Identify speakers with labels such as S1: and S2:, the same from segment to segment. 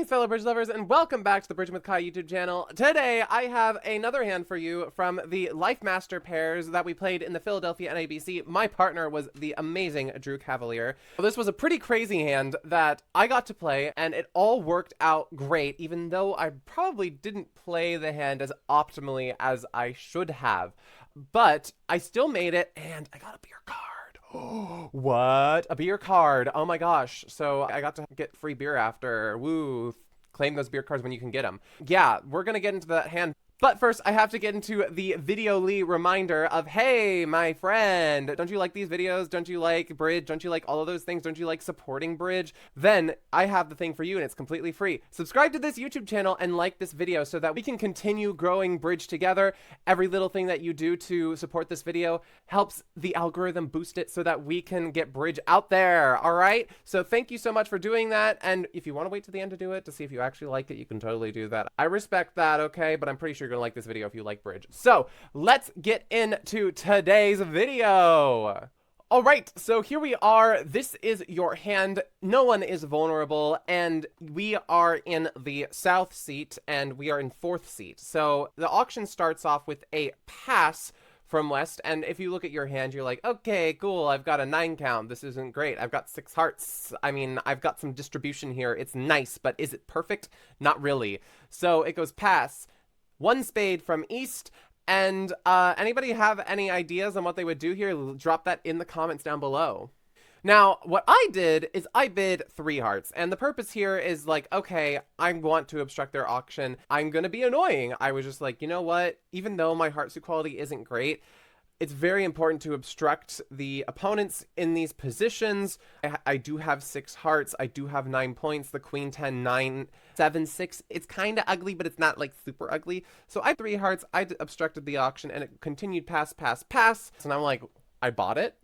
S1: Greetings, fellow bridge lovers, and welcome back to the Bridging with Kai YouTube channel. Today, I have another hand for you from the Life Master pairs that we played in the Philadelphia NABC. My partner was the amazing Drew Cavalier. This was a pretty crazy hand that I got to play, and it all worked out great, even though I probably didn't play the hand as optimally as I should have. But I still made it, and I got a beer card. What? A beer card. Oh my gosh. So I got to get free beer after. Woo. Claim those beer cards when you can get them. Yeah, we're going to get into that hand. But first, I have to get into the video-ly reminder of, hey, my friend, don't you like these videos? Don't you like bridge? Don't you like all of those things? Don't you like supporting bridge? Then I have the thing for you, and it's completely free. Subscribe to this YouTube channel and like this video so that we can continue growing bridge together. Every little thing that you do to support this video helps the algorithm boost it so that we can get bridge out there, all right? So thank you so much for doing that, and if you want to wait to the end to do it, to see if you actually like it, you can totally do that. I respect that, okay? But I'm pretty sure you're gonna like this video if you like bridge. So let's get into today's video. All right, so here we are. This is your hand. No one is vulnerable, and we are in the south seat, and we are in fourth seat. So the auction starts off with a pass from west, and if you look at your hand, you're like, okay, cool, I've got a 9 count. This isn't great. I've got 6 hearts. I mean, I've got some distribution here. It's nice, but is it perfect? Not really. So it goes pass, 1 spade from east, and anybody have any ideas on what they would do here? Drop that in the comments down below. Now, what I did is I bid 3 hearts, and the purpose here is like, okay, I want to obstruct their auction. I'm gonna be annoying. I was just like, you know what? Even though my heart suit quality isn't great, it's very important to obstruct the opponents in these positions. I do have 6 hearts. I do have 9 points. The queen 10, 9, 7, 6. It's kind of ugly, but it's not like super ugly. So I had 3 hearts. I obstructed the auction, and it continued pass, pass, pass. So now I'm like, I bought it.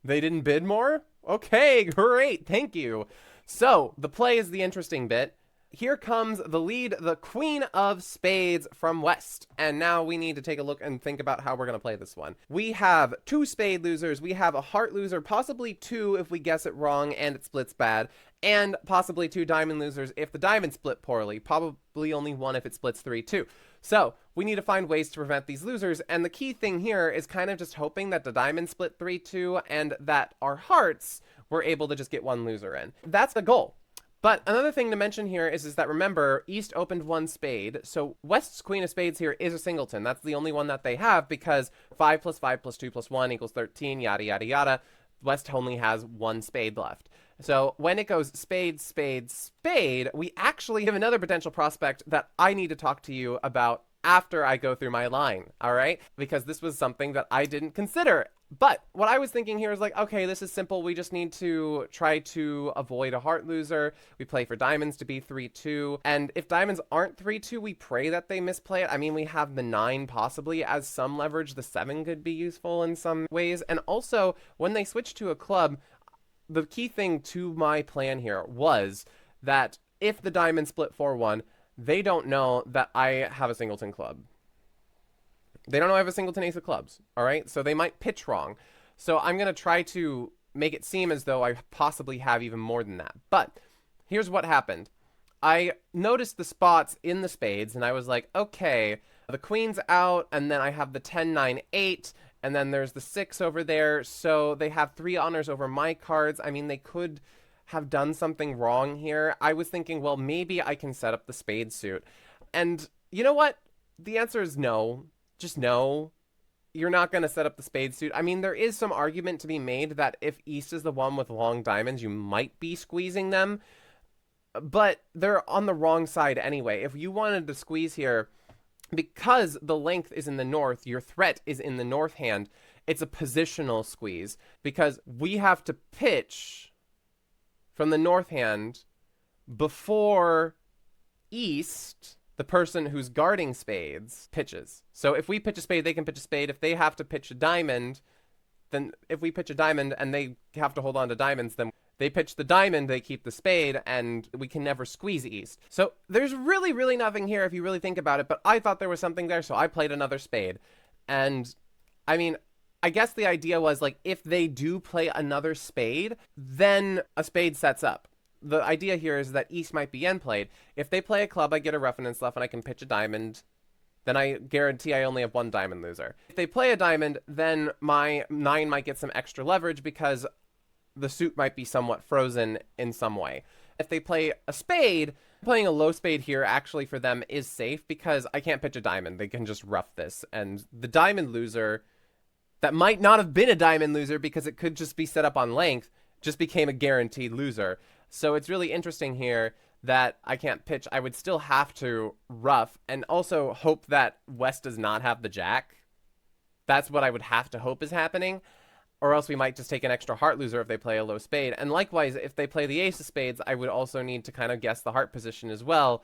S1: They didn't bid more? Okay, great. Thank you. So the play is the interesting bit. Here comes the lead, the queen of spades from west. And now we need to take a look and think about how we're going to play this one. We have 2 spade losers. We have a heart loser, possibly 2 if we guess it wrong and it splits bad, and possibly 2 diamond losers if the diamond split poorly. Probably only 1 if it splits 3-2. So we need to find ways to prevent these losers. And the key thing here is kind of just hoping that the diamond split 3-2 and that our hearts were able to just get 1 loser in. That's the goal. But another thing to mention here is that, remember, East opened 1 spade, so West's queen of spades here is a singleton. That's the only one that they have because 5 plus 5 plus 2 plus 1 equals 13, yada, yada, yada. West only has 1 spade left. So when it goes spade, spade, spade, we actually have another potential prospect that I need to talk to you about after I go through my line, all right? Because this was something that I didn't consider. But what I was thinking here is like, okay, this is simple. We just need to try to avoid a heart loser. We play for diamonds to be 3-2. And if diamonds aren't 3-2, we pray that they misplay it. I mean, we have the 9 possibly as some leverage. The 7 could be useful in some ways. And also, when they switch to a club, the key thing to my plan here was that if the diamond split 4-1, they don't know that I have a singleton club. They don't know I have a singleton ace of clubs, all right? So they might pitch wrong. So I'm going to try to make it seem as though I possibly have even more than that. But here's what happened. I noticed the spots in the spades, and I was like, okay, the queen's out, and then I have the 10, 9, 8, and then there's the 6 over there. So they have 3 honors over my cards. I mean, they could have done something wrong here. I was thinking, well, maybe I can set up the spade suit. And you know what? The answer is no. Just no. You're not going to set up the spade suit. I mean, there is some argument to be made that if East is the one with long diamonds, you might be squeezing them. But they're on the wrong side anyway. If you wanted to squeeze here, because the length is in the north, your threat is in the north hand, it's a positional squeeze. Because we have to pitch from the north hand before East, the person who's guarding spades, pitches. So if we pitch a spade, they can pitch a spade. If they have to pitch a diamond, then if we pitch a diamond and they have to hold on to diamonds, then they pitch the diamond, they keep the spade, and we can never squeeze East. So there's really, really nothing here if you really think about it, but I thought there was something there, so I played another spade. And, I mean, I guess the idea was, like, if they do play another spade, then a spade sets up. the idea here is that East might be end played. If they play a club, I get a rough and then sluff, and I can pitch a diamond. Then I guarantee I only have one diamond loser. If they play a diamond, then my 9 might get some extra leverage because the suit might be somewhat frozen in some way. If they play a spade, playing a low spade here actually for them is safe because I can't pitch a diamond. They can just rough this. And the diamond loser, that might not have been a diamond loser because it could just be set up on length, just became a guaranteed loser. So it's really interesting here that I can't pitch. I would still have to rough and also hope that West does not have the jack. That's what I would have to hope is happening. Or else we might just take an extra heart loser if they play a low spade. And likewise, if they play the ace of spades, I would also need to kind of guess the heart position as well.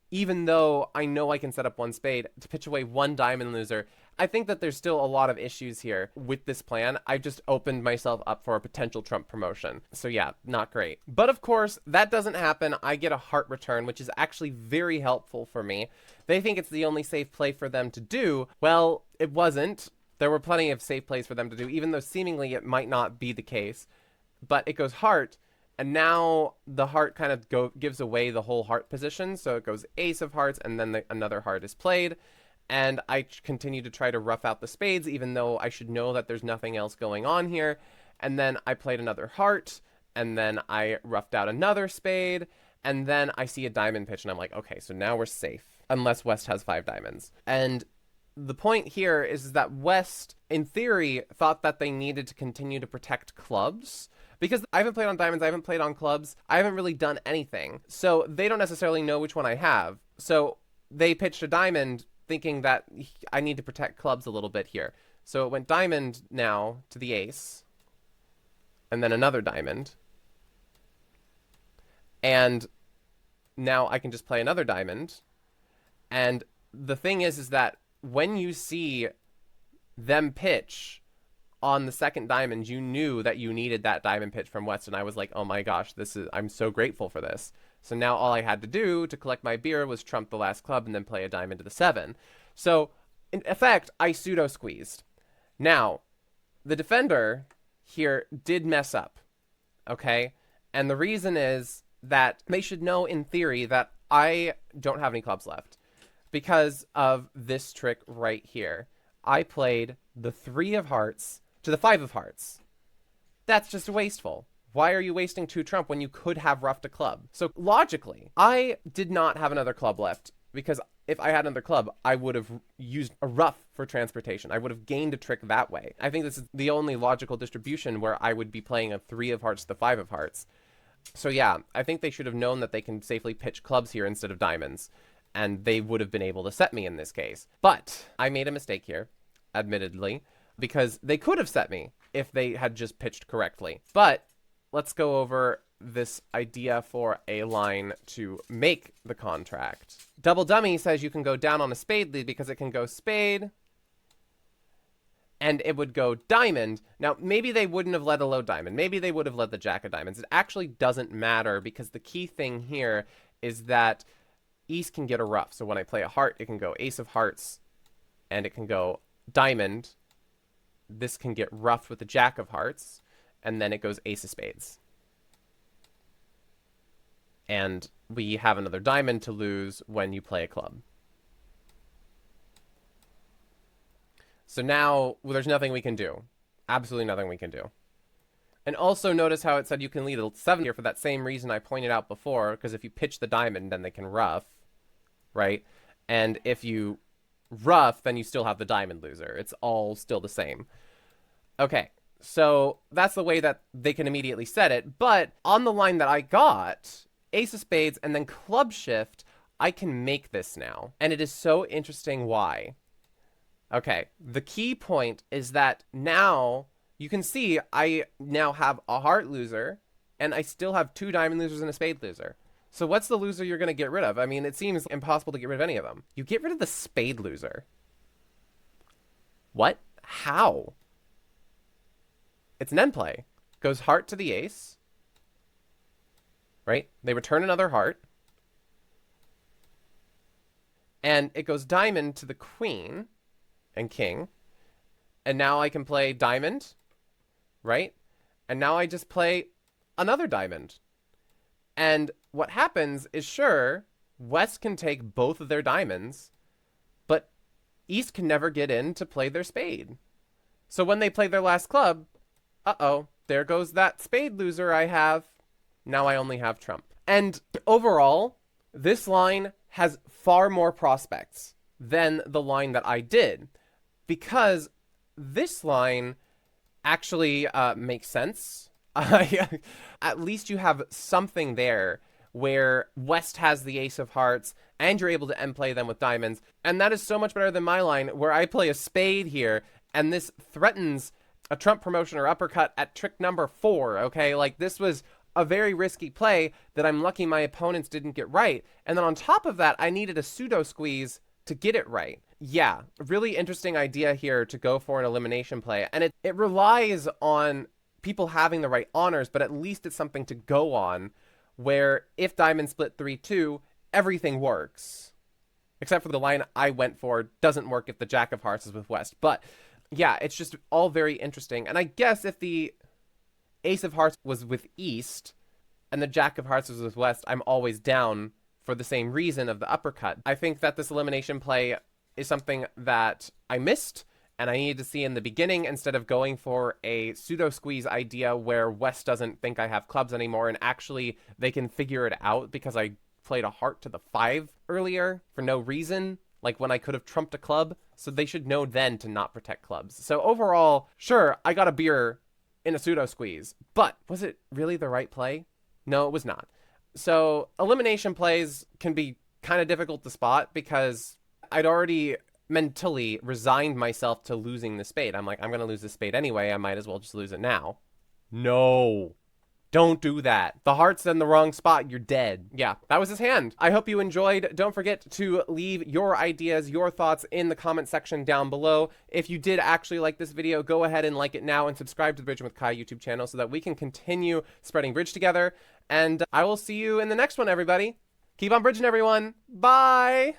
S1: Even though I know I can set up one spade to pitch away one diamond loser, I think that there's still a lot of issues here with this plan. I just opened myself up for a potential trump promotion. So yeah, not great. But of course, that doesn't happen. I get a heart return, which is actually very helpful for me. They think it's the only safe play for them to do. Well, it wasn't. There were plenty of safe plays for them to do, even though seemingly it might not be the case. But it goes heart, and now the heart kind of gives away the whole heart position. So it goes ace of hearts, and then another heart is played. And I continue to try to rough out the spades, even though I should know that there's nothing else going on here. And then I played another heart, and then I roughed out another spade, and then I see a diamond pitch, and I'm like, okay, so now we're safe, unless West has 5 diamonds. And the point here is that West, in theory, thought that they needed to continue to protect clubs. Because I haven't played on diamonds, I haven't played on clubs, I haven't really done anything. So they don't necessarily know which one I have. So they pitched a diamond thinking that I need to protect clubs a little bit here. So it went diamond now to the ace. And then another diamond. And now I can just play another diamond. And the thing is that when you see them pitch on the second diamond, you knew that you needed that diamond pitch from West, and I was like, oh my gosh, I'm so grateful for this. So now all I had to do to collect my beer was trump the last club and then play a diamond to the 7. So in effect, I pseudo squeezed. Now, the defender here did mess up, okay? And the reason is that they should know in theory that I don't have any clubs left. Because of this trick right here. I played the 3 of hearts to the 5 of hearts. That's just wasteful. Why are you wasting 2 trump when you could have roughed a club? So logically, I did not have another club left because if I had another club, I would have used a rough for transportation. I would have gained a trick that way. I think this is the only logical distribution where I would be playing a 3 of hearts to the 5 of hearts. So yeah, I think they should have known that they can safely pitch clubs here instead of diamonds. And they would have been able to set me in this case. But I made a mistake here, admittedly, because they could have set me if they had just pitched correctly. But let's go over this idea for a line to make the contract. Double Dummy says you can go down on a spade lead because it can go spade, and it would go diamond. Now, maybe they wouldn't have led a low diamond. Maybe they would have led the jack of diamonds. It actually doesn't matter because the key thing here is that East can get a rough. So when I play a heart, it can go ace of hearts and it can go diamond. This can get roughed with the jack of hearts and then it goes ace of spades. And we have another diamond to lose when you play a club. So now there's nothing we can do. Absolutely nothing we can do. And also notice how it said you can lead a 7 here for that same reason I pointed out before, because if you pitch the diamond, then they can rough, right? And if you rough, then you still have the diamond loser. It's all still the same. Okay, so that's the way that they can immediately set it. But on the line that I got, ace of spades and then club shift, I can make this now. And it is so interesting why. Okay, the key point is that now you can see I now have a heart loser and I still have 2 diamond losers and a spade loser. So what's the loser you're going to get rid of? I mean, it seems impossible to get rid of any of them. You get rid of the spade loser. What? How? It's an end play. Goes heart to the ace. Right? They return another heart. And it goes diamond to the queen and king. And now I can play diamond. Right? And now I just play another diamond. And what happens is, sure, West can take both of their diamonds, but East can never get in to play their spade. So when they play their last club, uh-oh, there goes that spade loser I have. Now I only have trump. And overall, this line has far more prospects than the line that I did, because this line actually makes sense. At least you have something there where West has the ace of hearts and you're able to end play them with diamonds. And that is so much better than my line where I play a spade here and this threatens a trump promotion or uppercut at trick number 4, okay? Like, this was a very risky play that I'm lucky my opponents didn't get right. And then on top of that, I needed a pseudo squeeze to get it right. Yeah, really interesting idea here to go for an elimination play. And it relies on people having the right honors, but at least it's something to go on where if diamond split 3-2, everything works. Except for the line I went for doesn't work if the jack of hearts is with West. But yeah, it's just all very interesting. And I guess if the ace of hearts was with East and the jack of hearts was with West, I'm always down for the same reason of the uppercut. I think that this elimination play is something that I missed and I needed to see in the beginning instead of going for a pseudo squeeze idea where West doesn't think I have clubs anymore and actually they can figure it out because I played a heart to the 5 earlier for no reason, like when I could have trumped a club. So they should know then to not protect clubs. So overall, sure, I got a beer in a pseudo squeeze, but was it really the right play? No, it was not. So elimination plays can be kind of difficult to spot because I'd already mentally resigned myself to losing the spade. I'm like, I'm going to lose the spade anyway. I might as well just lose it now. No, don't do that. The heart's in the wrong spot. You're dead. Yeah, that was his hand. I hope you enjoyed. Don't forget to leave your ideas, your thoughts in the comment section down below. If you did actually like this video, go ahead and like it now and subscribe to the Bridging with Kai YouTube channel so that we can continue spreading bridge together. And I will see you in the next one, everybody. Keep on bridging, everyone. Bye.